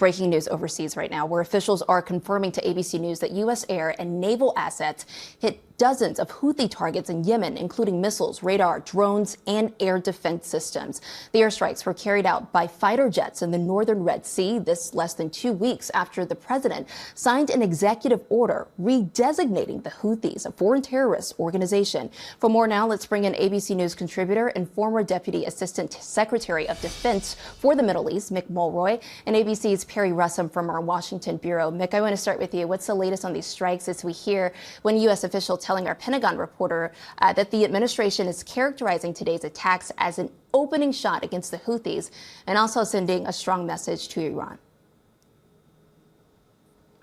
Breaking news overseas right now, where officials are confirming to ABC News that U.S. air and naval assets hit dozens of Houthi targets in Yemen, including missiles, radar, drones, and air defense systems. The airstrikes were carried out by fighter jets in the northern Red Sea, this less than 2 weeks after the president signed an executive order redesignating the Houthis a foreign terrorist organization. For more now, let's bring in ABC News contributor and former Deputy Assistant Secretary of Defense for the Middle East, Mick Mulroy, and ABC's Perry Russum from our Washington bureau. Mick, I want to start with you. What's the latest on these strikes as we hear one U.S. official telling our Pentagon reporter that the administration is characterizing today's attacks as an opening shot against the Houthis and also sending a strong message to Iran?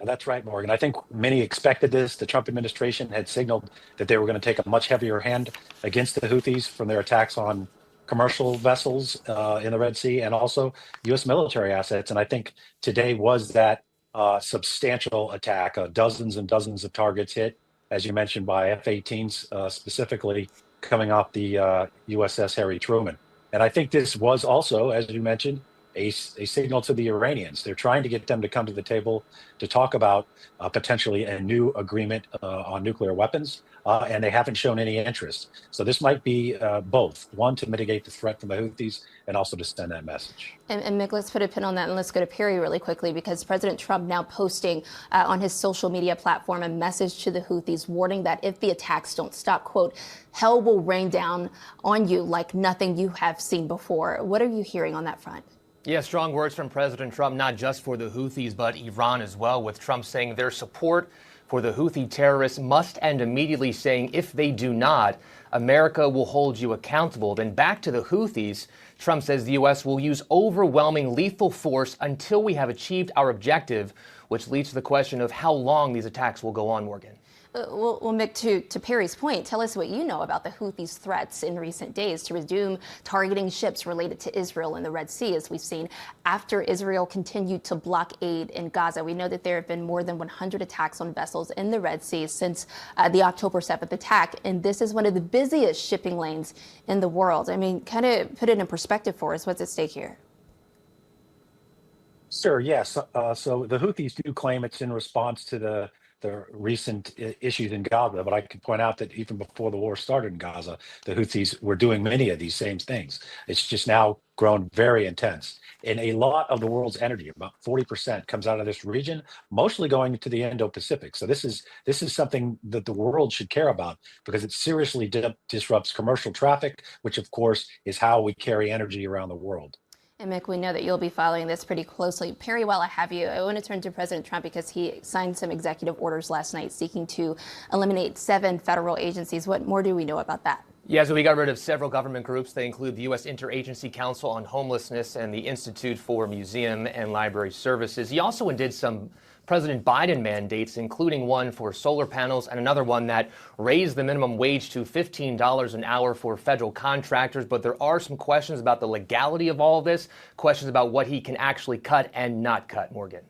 That's right, Morgan. I think many expected this. The Trump administration had signaled that they were going to take a much heavier hand against the Houthis from their attacks on commercial vessels in the Red Sea and also U.S. military assets. And I think today was that substantial attack. Dozens and dozens of targets hit, as you mentioned, by F-18s, specifically coming off the USS Harry Truman. And I think this was also, as you mentioned, a signal to the Iranians. They're trying to get them to come to the table to talk about potentially a new agreement on nuclear weapons, and they haven't shown any interest. So this might be both, one, to mitigate the threat from the Houthis and also to send that message. And Mick, let's put a pin on that and let's go to Perry really quickly, because President Trump now posting on his social media platform a message to the Houthis warning that if the attacks don't stop, quote, hell will rain down on you like nothing you have seen before. What are you hearing on that front? Yeah, strong words from President Trump, not just for the Houthis, but Iran as well, with Trump saying their support for the Houthi terrorists must end immediately, saying if they do not, America will hold you accountable. Then back to the Houthis, Trump says the U.S. will use overwhelming lethal force until we have achieved our objective, which leads to the question of how long these attacks will go on, Morgan. Well, Mick, to Perry's point, tell us what you know about the Houthis' threats in recent days to resume targeting ships related to Israel in the Red Sea, as we've seen after Israel continued to block aid in Gaza. We know that there have been more than 100 attacks on vessels in the Red Sea since the October 7th attack, and this is one of the busiest shipping lanes in the world. I mean, kind of put it in perspective for us. What's at stake here? Sure, yes. So the Houthis do claim it's in response to the recent issues in Gaza, but I can point out that even before the war started in Gaza, the Houthis were doing many of these same things. It's just now grown very intense. And a lot of the world's energy, about 40%, comes out of this region, mostly going to the Indo-Pacific. So this is something that the world should care about because it seriously disrupts commercial traffic, which of course is how we carry energy around the world. And Mick, we know that you'll be following this pretty closely. Perry, while I have you, I want to turn to President Trump because he signed some executive orders last night seeking to eliminate 7 federal agencies. What more do we know about that? Yeah, so we got rid of several government groups. They include the U.S. Interagency Council on Homelessness and the Institute for Museum and Library Services. He also undid some President Biden mandates, including one for solar panels and another one that raised the minimum wage to $15 an hour for federal contractors. But there are some questions about the legality of all of this, questions about what he can actually cut and not cut, Morgan.